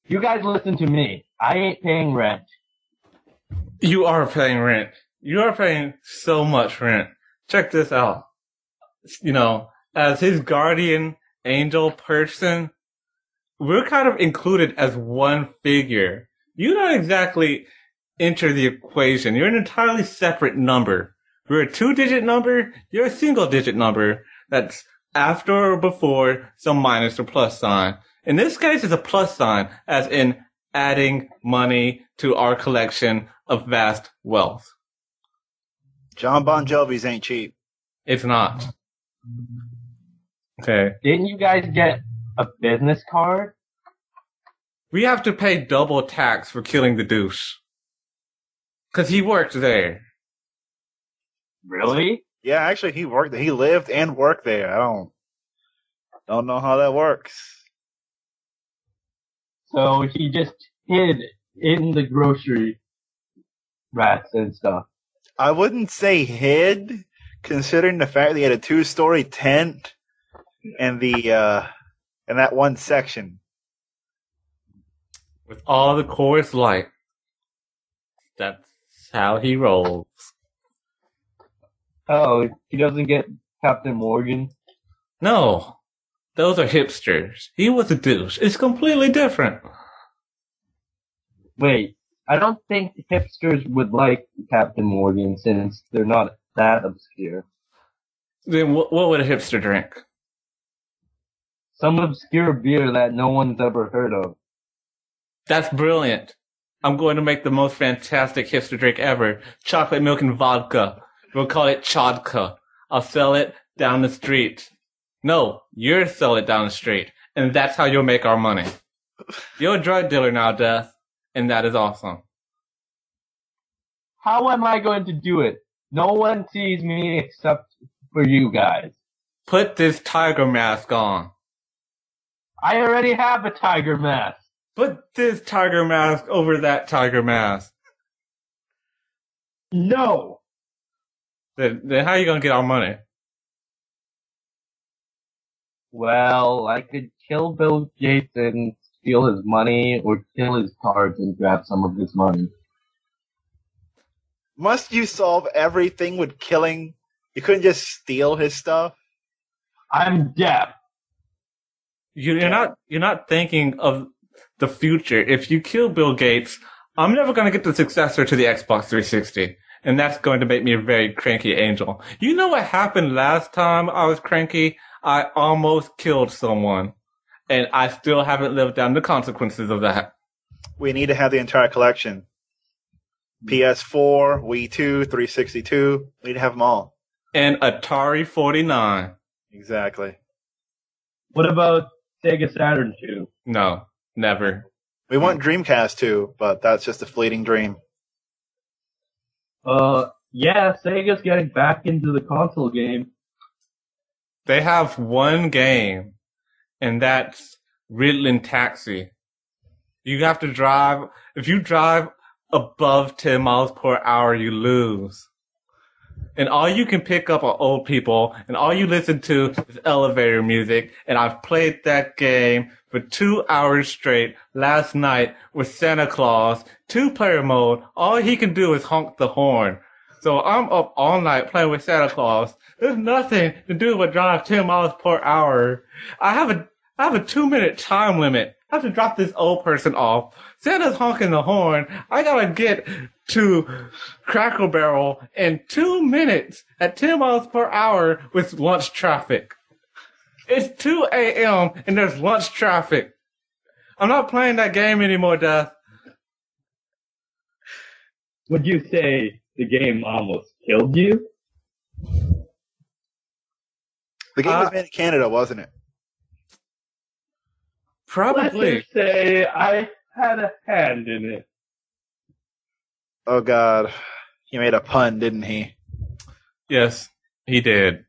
You guys listen to me. I ain't paying rent. You are paying rent. You are paying so much rent. Check this out. As his guardian angel person, we're kind of included as one figure. You don't exactly enter the equation. You're an entirely separate number. We're a 2-digit number. You're a single-digit number. That's after or before some minus or plus sign. In this case, it's a plus sign, as in adding money to our collection of vast wealth. John Bon Jovi's ain't cheap. It's not. Okay. Didn't you guys get a business card? We have to pay double tax for killing the douche. Because he worked there. Really? Yeah, actually, he lived and worked there. I don't know how that works. So he just hid in the grocery rats and stuff. I wouldn't say hid, considering the fact that he had a 2-story tent and in that one section. With all the Coors Light. That's how he rolls. Oh, he doesn't get Captain Morgan? No. Those are hipsters. He was a douche. It's completely different. Wait, I don't think hipsters would like Captain Morgan since they're not that obscure. Then what would a hipster drink? Some obscure beer that no one's ever heard of. That's brilliant. I'm going to make the most fantastic hipster drink ever. Chocolate milk and vodka. We'll call it Chodka. I'll sell it down the street. No, you'll sell it down the street. And that's how you'll make our money. You're a drug dealer now, Death. And that is awesome. How am I going to do it? No one sees me except for you guys. Put this tiger mask on. I already have a tiger mask. Put this tiger mask over that tiger mask. No. Then how are you going to get our money? Well, I could kill Bill Gates and steal his money, or kill his cards and grab some of his money. Must you solve everything with killing? You couldn't just steal his stuff? I'm deaf. You're not thinking of the future. If you kill Bill Gates, I'm never going to get the successor to the Xbox 360. And that's going to make me a very cranky angel. You know what happened last time I was cranky? I almost killed someone. And I still haven't lived down the consequences of that. We need to have the entire collection. PS4, Wii 2, 362. We need to have them all. And Atari 49. Exactly. What about Sega Saturn 2? No, never. We want Dreamcast too, but that's just a fleeting dream. Yeah, Sega's getting back into the console game. They have one game, and that's Ritalin Taxi. You have to drive, if you drive above 10 miles per hour, you lose. And all you can pick up are old people, and all you listen to is elevator music, and I've played that game for 2 hours straight last night with Santa Claus, 2-player mode. All he can do is honk the horn. So I'm up all night playing with Santa Claus. There's nothing to do but drive 10 miles per hour. I have a 2-minute time limit. I have to drop this old person off. Santa's honking the horn. I gotta get to Cracker Barrel in 2 minutes at 10 miles per hour with lunch traffic. It's 2 a.m. and there's lunch traffic. I'm not playing that game anymore, Death. Would you say the game almost killed you? The game was made in Canada, wasn't it? Probably. Let's just say I had a hand in it. Oh God, he made a pun, didn't he? Yes, he did.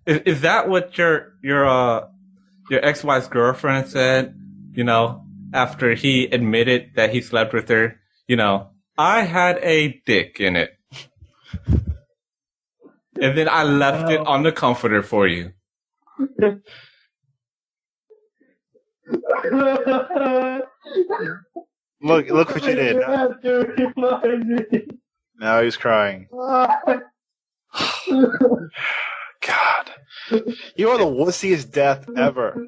Is that what your ex-wife's girlfriend said? You know, after he admitted that he slept with her, you know, I had a dick in it. And then I left it on the comforter for you. Look what you did. You have to remind me. Now he's crying. God. You are the wussiest death ever.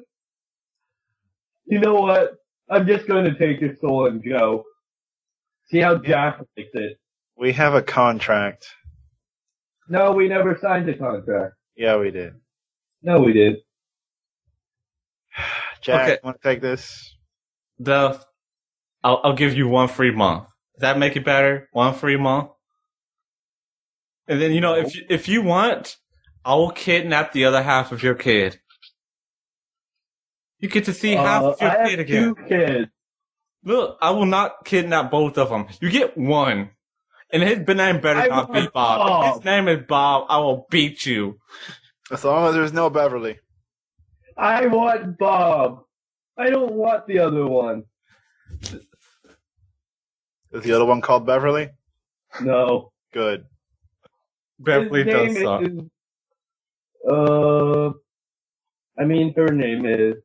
You know what? I'm just going to take your soul and go. See how Jack likes it. We have a contract. No, we never signed a contract. Yeah, we did. No, we did. Jack, Okay. want to take this? Duff, I'll give you 1 free month. Does that make it better? 1 free month? And then, if you want, I will kidnap the other half of your kid. You get to see half of your I kid have again. 2 kids. Look, I will not kidnap both of them. You get one. And his name better not be Bob. If his name is Bob, I will beat you. As long as there's no Beverly. I want Bob. I don't want the other one. Is the other one called Beverly? No. Good. Beverly His does name suck. is, her name is,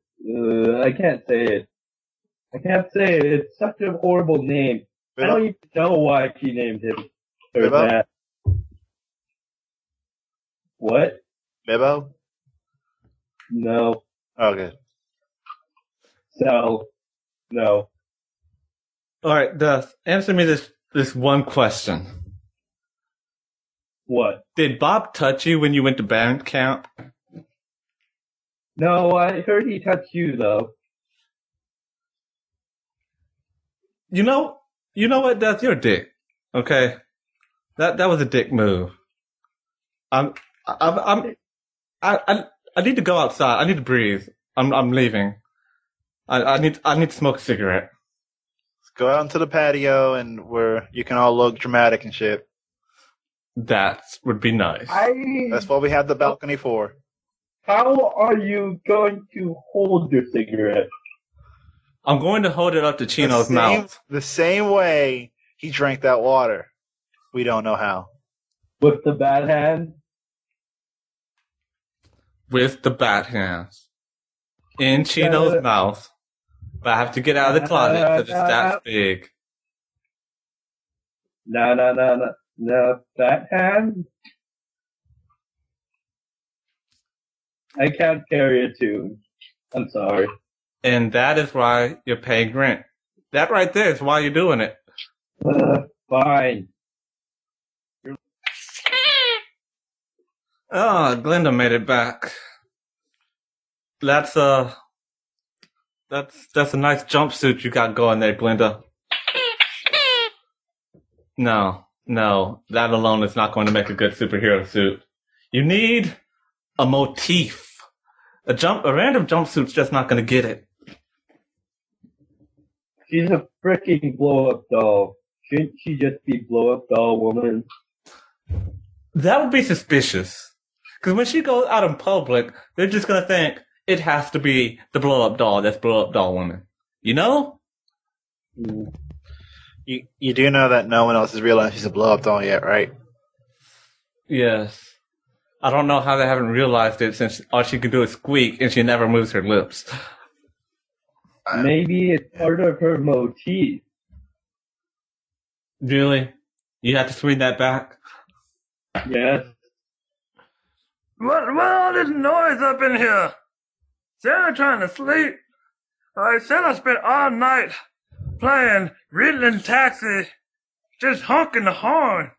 I can't say it. It's such a horrible name. I don't even know why she named him or Bibbo? that. What? Bibbo? No. Oh, good. So, no. Alright, Duff, answer me this one question. What? Did Bob touch you when you went to band camp? No, I heard he touched you though. You know what, Duff? You're a dick. Okay? That was a dick move. I need to go outside. I need to breathe. I'm leaving. I need to smoke a cigarette. Let's go out into the patio and where you can all look dramatic and shit. That would be nice. That's what we have the balcony for. How are you going to hold your cigarette? I'm going to hold it up to Chino's mouth. The same way he drank that water. We don't know how. With the bad hand? With the bat hands. In Chino's mouth. But I have to get out of the closet because it's that big. No, that hand? I can't carry a tune. I'm sorry. And that is why you're paying rent. That right there is why you're doing it. Fine. Oh, Glenda made it back. That's a nice jumpsuit you got going there, Glenda. No, that alone is not going to make a good superhero suit. You need a motif. A random jumpsuit's just not going to get it. She's a freaking blow-up doll. Shouldn't she just be blow-up doll woman? That would be suspicious. Because when she goes out in public, they're just going to think it has to be the blow-up doll that's blow-up doll woman. You know? You do know that no one else has realized she's a blow-up doll yet, right? Yes. I don't know how they haven't realized it since all she can do is squeak and she never moves her lips. Maybe it's part of her motif. Really? You have to swing that back? Yes. What all this noise up in here? Santa trying to sleep. Santa spent all night playing Riddling Taxi, just honking the horn.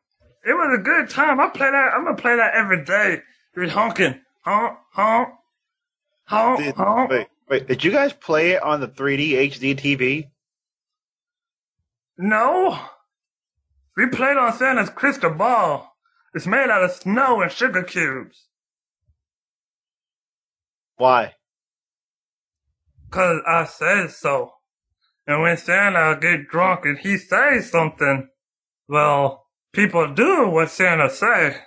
It was a good time. I'm gonna play that every day. Just honking. Honk, honk. Honk, honk. Wait, did you guys play it on the 3D HD TV? No. We played on Santa's crystal ball. It's made out of snow and sugar cubes. Why? 'Cause I said so. And when Santa get drunk and he says something, well, people do what Santa say.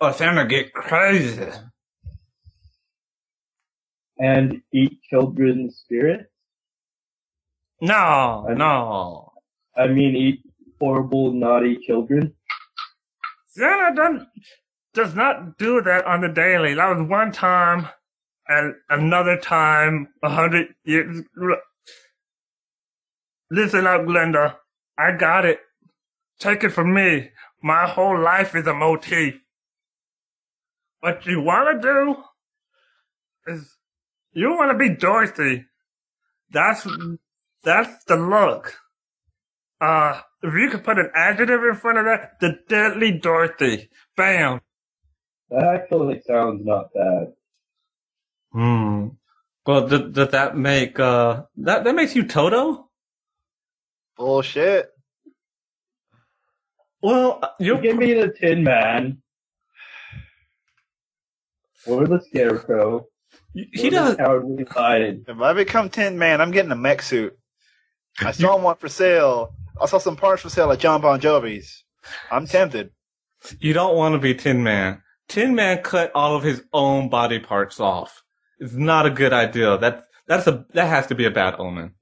Or Santa get crazy. And eat children's spirits? No. I mean, eat horrible, naughty children? Santa does not do that on the daily. That was one time and another time, 100 years. Listen up, Glenda. I got it. Take it from me. My whole life is a motif. What you want to do is you want to be Dorothy. That's the look. If you could put an adjective in front of that, the deadly Dorothy. Bam. That actually sounds not bad. Well, does that make, that makes you Toto? Bullshit. Well, You give me the Tin Man. Or the Scarecrow. He does. Cowardly Lion. If I become Tin Man, I'm getting a mech suit. I saw one for sale. I saw some parts for sale at John Bon Jovi's. I'm tempted. You don't want to be Tin Man. Tin Man cut all of his own body parts off. It's not a good idea. That has to be a bad omen.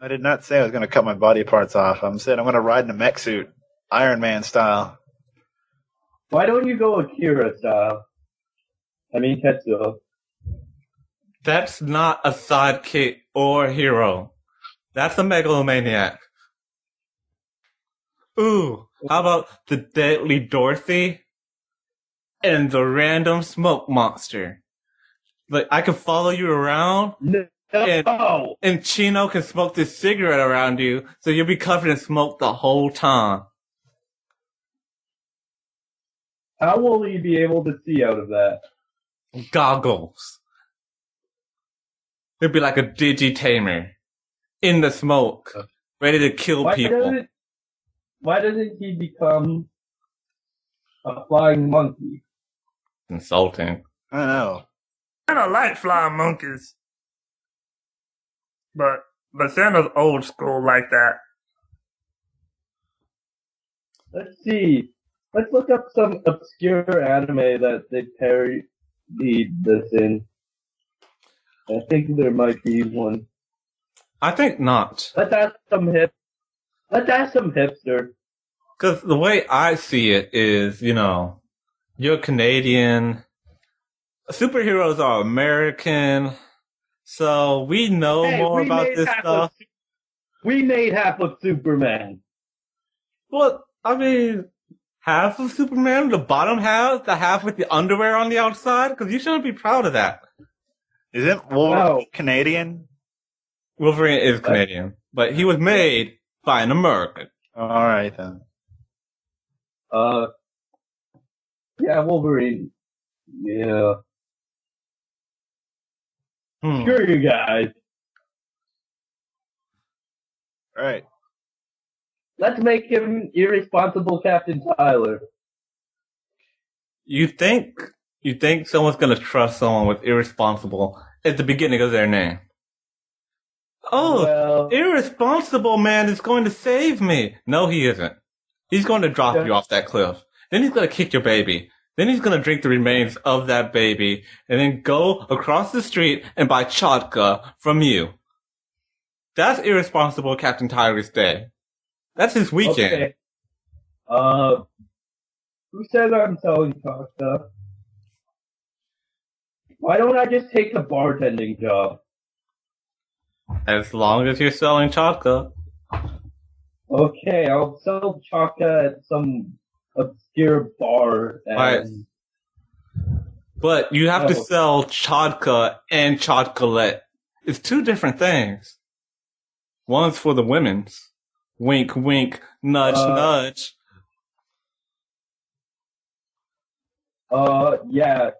I did not say I was going to cut my body parts off. I said I'm going to ride in a mech suit, Iron Man style. Why don't you go Akira style? I mean Tetsuo. That's not a sidekick or hero. That's a megalomaniac. Ooh, how about the deadly Dorothy and the random smoke monster? Like, I can follow you around, and Chino can smoke this cigarette around you, so you'll be covered in smoke the whole time. How will you be able to see out of that? Goggles. It'll be like a digitamer in the smoke, ready to kill people. Why doesn't he become a flying monkey? Insulting. I know. I don't like flying monkeys. But Santa's old school like that. Let's see. Let's look up some obscure anime that they parodied this in. I think there might be one. I think not. Let's ask some hipster. Because the way I see it is, you're Canadian. Superheroes are American. So we know more about this stuff. We made half of Superman. Well, I mean, half of Superman, the bottom half, the half with the underwear on the outside? Because you shouldn't be proud of that. Isn't Wolverine Canadian? Wolverine is Canadian, but he was made by an American. All right, then. Yeah, Wolverine. Yeah. Screw you guys. All right. Let's make him irresponsible Captain Tyler. You think someone's gonna trust someone with irresponsible at the beginning of their name? Oh, well, irresponsible man is going to save me. No, he isn't. He's going to drop you off that cliff. Then he's going to kick your baby. Then he's going to drink the remains of that baby and then go across the street and buy chodka from you. That's irresponsible Captain Tyler's day. That's his weekend. Okay. Who says I'm selling chodka? Why don't I just take the bartending job? As long as you're selling chodka. Okay, I'll sell chodka at some obscure bar. Right. But you have to sell chodka and chodcolate. It's two different things. One's for the women's. Wink, wink, nudge, nudge. Yeah.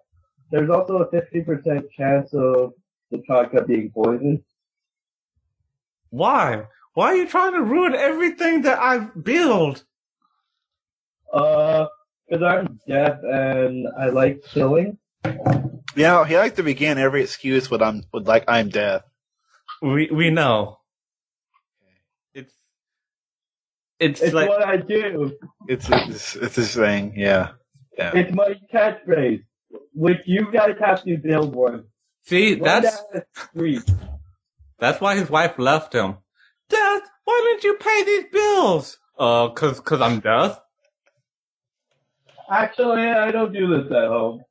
There's also a 50% chance of the chodka being poisoned. Why? Why are you trying to ruin everything that I build? Because I'm deaf and I like killing. Yeah, he likes to begin every excuse with I'm deaf. We know. It's like what I do. It's his thing, yeah. It's my catchphrase, which you guys have to build one. See, that's why his wife left him. Dad, why didn't you pay these bills? Cause I'm deaf. Actually, I don't do this at home.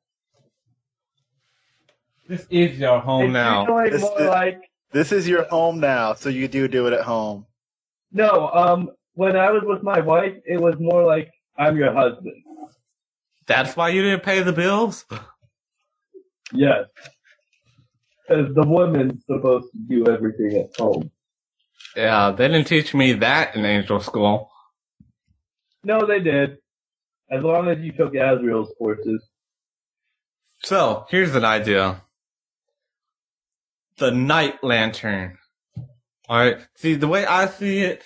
This is your home It's now. usually This more is- like This is your home now, so you do it at home. no. When I was with my wife, it was more like I'm your husband. That's why you didn't pay the bills? Yes, because the woman's supposed to do everything at home. Yeah, they didn't teach me that in angel school. No, they did. As long as you took Azrael's courses. So, here's an idea. The night lantern. Alright, see, the way I see it,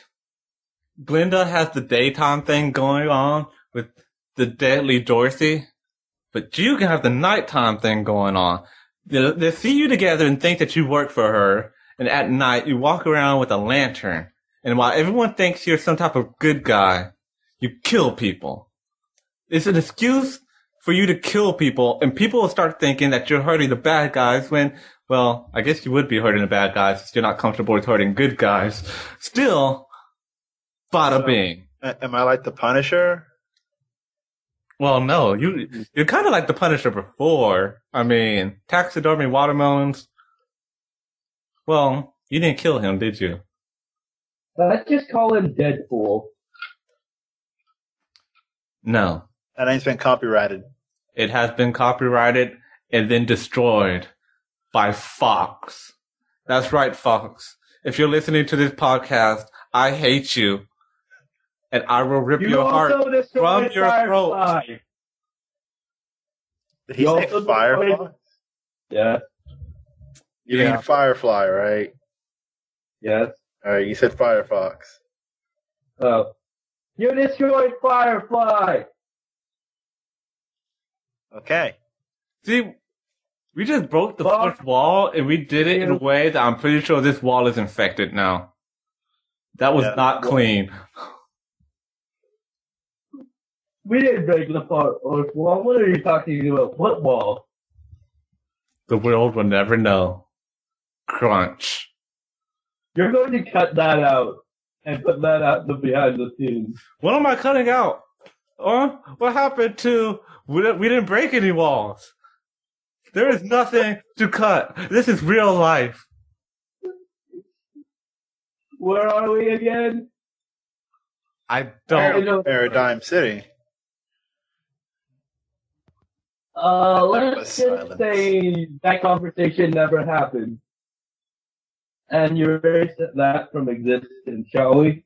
Glinda has the daytime thing going on with the deadly Dorothy, but you can have the nighttime thing going on. They see you together and think that you work for her, and at night you walk around with a lantern, and while everyone thinks you're some type of good guy, you kill people. It's an excuse for you to kill people, and people will start thinking that you're hurting the bad guys when, well, I guess you would be hurting the bad guys if you're not comfortable with hurting good guys. Still, bada bing. Am I like the Punisher? Well, no, you're kind of like the Punisher before. I mean, taxidermy watermelons. Well, you didn't kill him, did you? Let's just call him Deadpool. No. That name's been copyrighted. It has been copyrighted and then destroyed by Fox. That's right, Fox. If you're listening to this podcast, I hate you. And I will rip You your heart also destroyed from your throat. Firefly. Did he You say also Firefly? destroyed- Yeah. You Yeah. mean Firefly, right? Yes. Alright, you said Firefox. Oh. You destroyed Firefly! Okay. See, we just broke the Well, fourth wall, and we did it in a way that I'm pretty sure this wall is infected now. That was Yeah. not clean. We didn't break the fourth wall. What are you talking about? What wall? The world will never know. Crunch. You're going to cut that out and put that out the behind the scenes. What am I cutting out? Or what happened to we didn't break any walls? There is nothing to cut. This is real life. Where are we again? I don't. Paradigm City. Let's was just silence. say that conversation never happened. And you erase that from existence, shall we?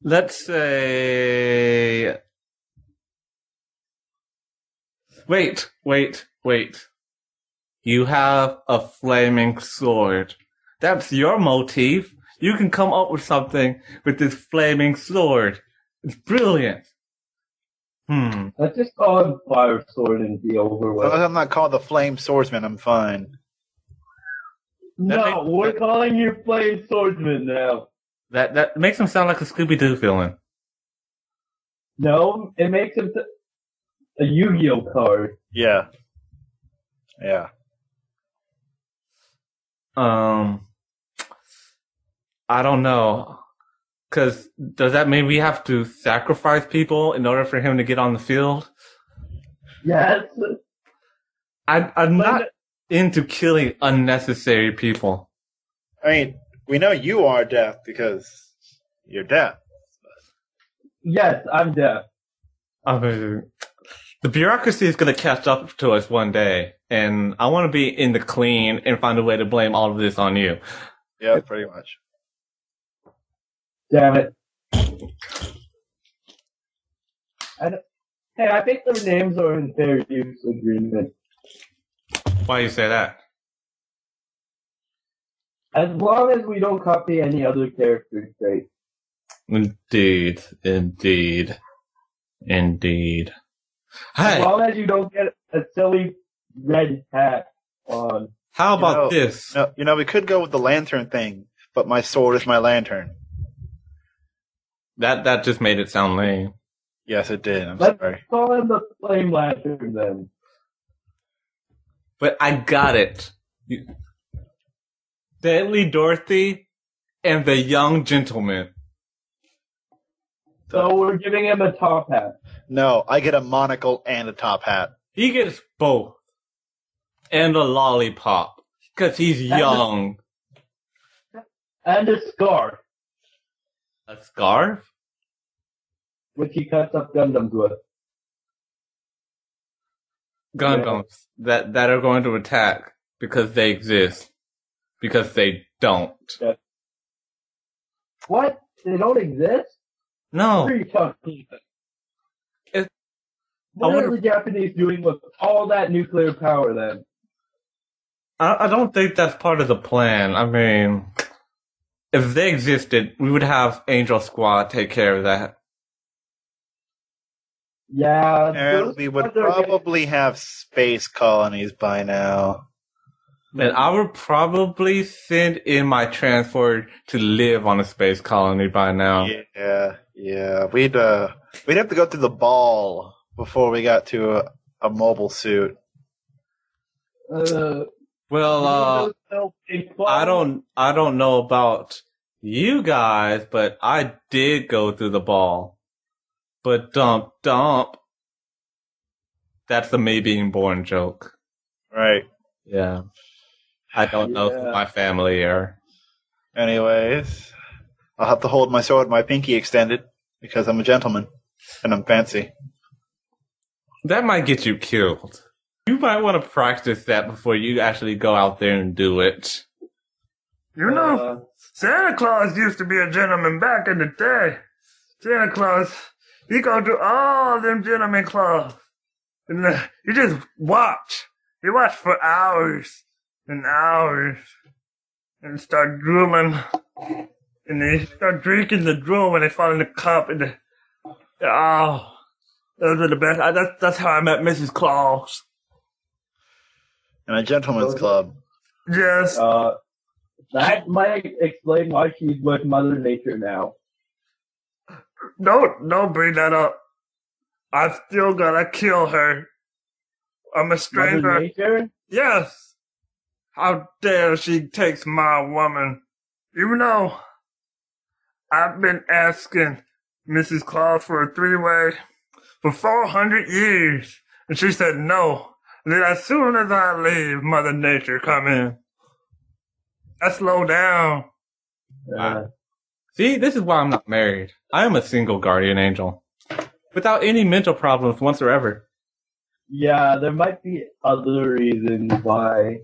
Let's say. Wait. You have a flaming sword. That's your motif. You can come up with something with this flaming sword. It's brilliant. Let's just call him Fire Sword and be over As with. long as I'm not called the Flame Swordsman, I'm fine. No, we're calling you Flame Swordsman now. That makes him sound like a Scooby-Doo villain. No, it makes him a Yu-Gi-Oh card. Yeah. Yeah. I don't know. Cause does that mean we have to sacrifice people in order for him to get on the field? Yes. I'm not into killing unnecessary people. I mean, we know you are deaf because you're deaf. Yes, I'm deaf. I mean, the bureaucracy is going to catch up to us one day, and I want to be in the clean and find a way to blame all of this on you. Yeah, pretty much. Damn it. Hey, I think their names are in fair use agreement. Why you say that? As long as we don't copy any other characters' traits. Indeed. As Hey, long as you don't get a silly red hat on. how about this? No, we could go with the lantern thing, but my sword is my lantern. That just made it sound lame. Yes, it did. I'm Let's sorry. call him the Flame Lantern then. But I got it. Deadly Dorothy and the Young Gentleman. So we're giving him a top hat. No, I get a monocle and a top hat. He gets both. And a lollipop. Because he's young. And a scarf, A scarf? which he cuts up Gundams with. Gundams that are going to attack because they exist. Because they don't. What? They don't exist? No. What are you talking about? It- What I wonder- are the Japanese doing with all that nuclear power then? I don't think that's part of the plan. I mean, if they existed, we would have Angel Squad take care of that. Yeah, And those we would ones are getting- probably have space colonies by now. And I would probably send in my transport to live on a space colony by now. Yeah. We'd have to go through the ball before we got to a mobile suit. Well, I don't know about you guys, but I did go through the ball. But dump. That's the me being born joke. Right. Yeah. I don't know who my family are. Anyways, I'll have to hold my sword with my pinky extended because I'm a gentleman and I'm fancy. That might get you killed. You might want to practice that before you actually go out there and do it. You know, Santa Claus used to be a gentleman back in the day. Santa Claus, he go to all them gentleman clubs. And he just watch. He watch for hours and hours. And start drooling. And they start drinking the drool when they fall in the cup. And those are the best. That's how I met Mrs. Claus. And a gentleman's club. Yes. That might explain why she's with Mother Nature now. Don't bring that up. I've still gotta kill her. I'm a stranger. Mother Nature? Yes. How dare she takes my woman? Even though I've been asking Mrs. Claus for a three-way for 400 years. And she said no. And then as soon as I leave, Mother Nature come in. I slow down. See, this is why I'm not married. I am a single guardian angel. Without any mental problems whatsoever. Yeah, there might be other reasons why.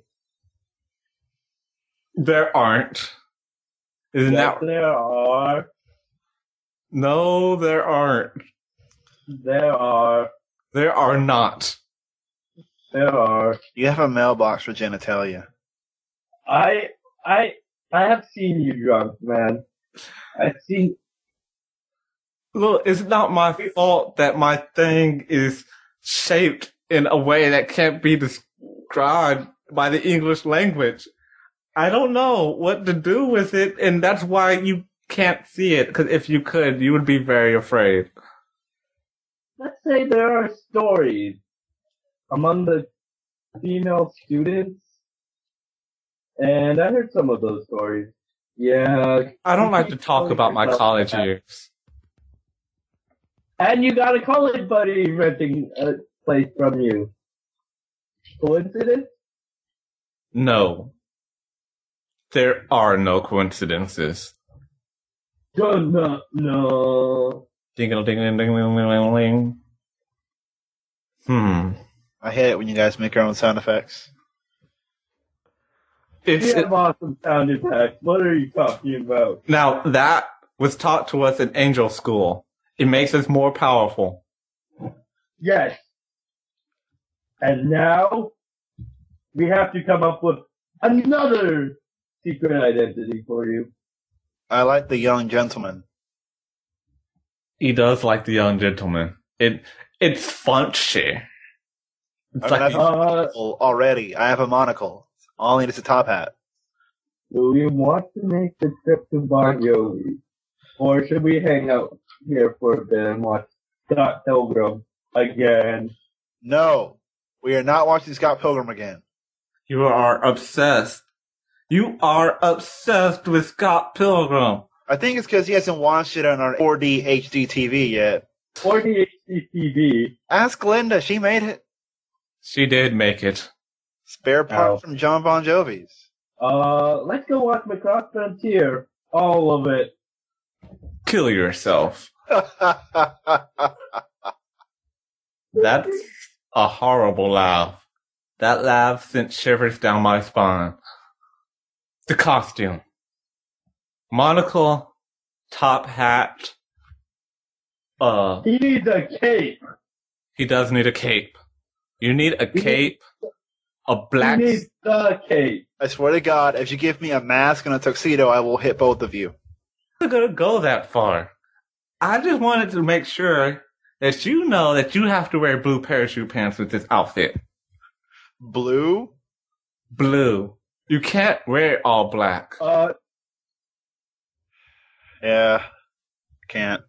There aren't. Isn't Yes, that... there are. No, there aren't. There are. There are not. There are. You have a mailbox for genitalia. I have seen you drunk, man. I've seen. Look, it's not my fault that my thing is shaped in a way that can't be described by the English language. I don't know what to do with it, and that's why you can't see it, because if you could, you would be very afraid. Let's say there are stories among the female students, and I heard some of those stories. Yeah. I don't like to talk about my college years. And you got a college buddy renting a place from you. Coincidence? No. There are no coincidences. No. Ding-a-ding-a-ding-a-ding-a-ding. I hate it when you guys make your own sound effects. You have awesome sound effects. What are you talking about? Now, that was taught to us in angel school. It makes us more powerful. Yes. And now, we have to come up with another secret identity for you. I like the young gentleman. He does like the young gentleman. It's funchy. It's I like mean, already. I have a monocle. All I need is a top hat. Do we want to make the trip to Bon Jovi? Or should we hang out here for a bit and watch Scott Pilgrim again? No, we are not watching Scott Pilgrim again. you are obsessed. You are obsessed with Scott Pilgrim. I think it's because he hasn't watched it on our 4D HD TV yet. 40 HD TV. Ask Linda. She made it. She did make it. Spare parts Ow. from John Bon Jovi's. Let's go watch Across Frontier. All of it. Kill yourself. That's a horrible laugh. That laugh sent shivers down my spine. The costume. Monocle, top hat. He needs a cape. He does need a cape. You need a cape, a He black... needs the cape. I swear to God, if you give me a mask and a tuxedo, I will hit both of you. I'm not gonna go that far. I just wanted to make sure that you know that you have to wear blue parachute pants with this outfit. Blue? Blue. You can't wear it all black. Yeah. Can't.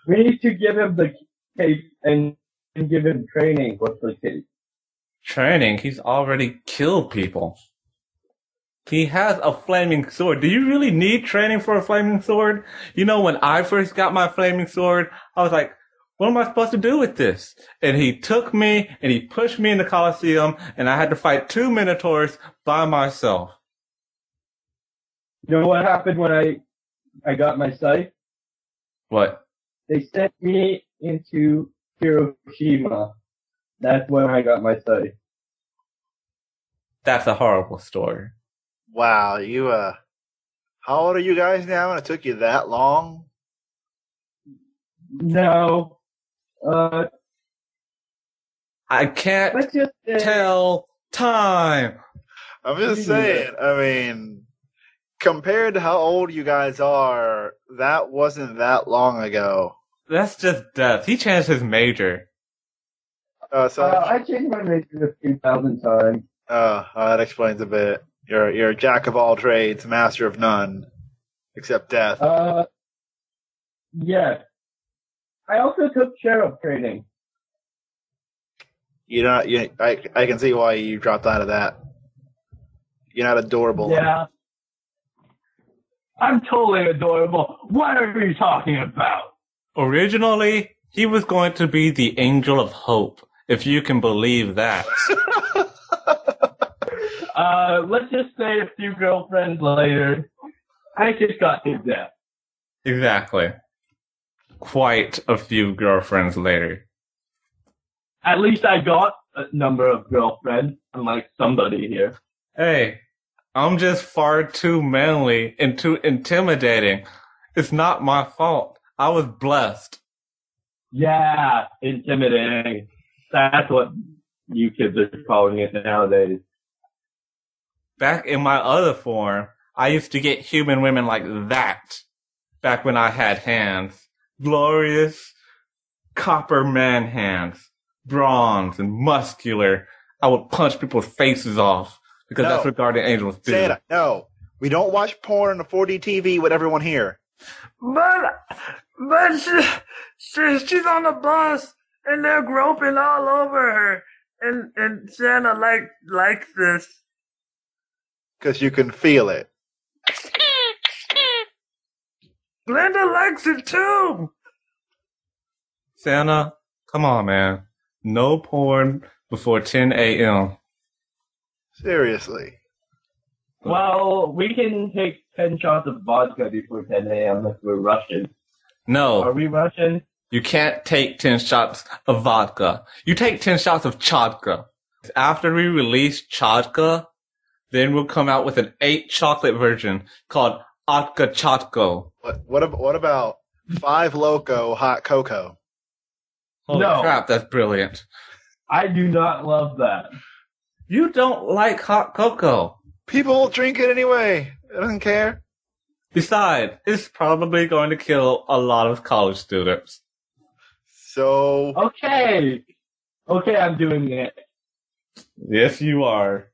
We need to give him the cape and give him training with the cape. Training? He's already killed people. He has a flaming sword. Do you really need training for a flaming sword? You know, when I first got my flaming sword, I was like, what am I supposed to do with this? And he took me and he pushed me in the Colosseum and I had to fight 2 Minotaurs by myself. You know what happened when I got my sight? What? They sent me into Hiroshima. That's when I got my sight. That's a horrible story. Wow, you, how old are you guys now and it took you that long? No. I can't Let's just say, tell time. I'm just saying, I mean, compared to how old you guys are, that wasn't that long ago. That's just death. He changed his major. I changed my major a few thousand times. That explains a bit. You're a jack of all trades, master of none, except death. Yes. I also took sheriff training. I can see why you dropped out of that. You're not adorable. Yeah. I'm totally adorable. What are you talking about? Originally, he was going to be the angel of hope, if you can believe that. Let's just say a few girlfriends later, I just got to death. Exactly. Quite a few girlfriends later. At least I got a number of girlfriends, unlike somebody here. Hey, I'm just far too manly and too intimidating. It's not my fault. I was blessed. Yeah, intimidating. That's what you kids are calling it nowadays. Back in my other form, I used to get human women like that. Back when I had hands. Glorious copper man hands. Bronze and muscular. I would punch people's faces off because that's what guardian angels do. Santa, no. We don't watch porn on the 4D TV with everyone here. But she's on the bus and they're groping all over her, and Santa likes this. Because you can feel it. Glenda likes it too. Santa, come on, man. No porn before 10 a.m. Seriously. Well, we can take 10 shots of vodka before 10 a.m. if we're Russian. No. Are we Russian? You can't take 10 shots of vodka. You take 10 shots of chodka. After we release chodka, then we'll come out with an 8 chocolate version called Otka Chotko. What about 5 Loco Hot Cocoa? Holy No. crap, that's brilliant. I do not love that. You don't like hot cocoa. People drink it anyway. I don't care. Besides, it's probably going to kill a lot of college students. So, Okay, I'm doing it. Yes, you are.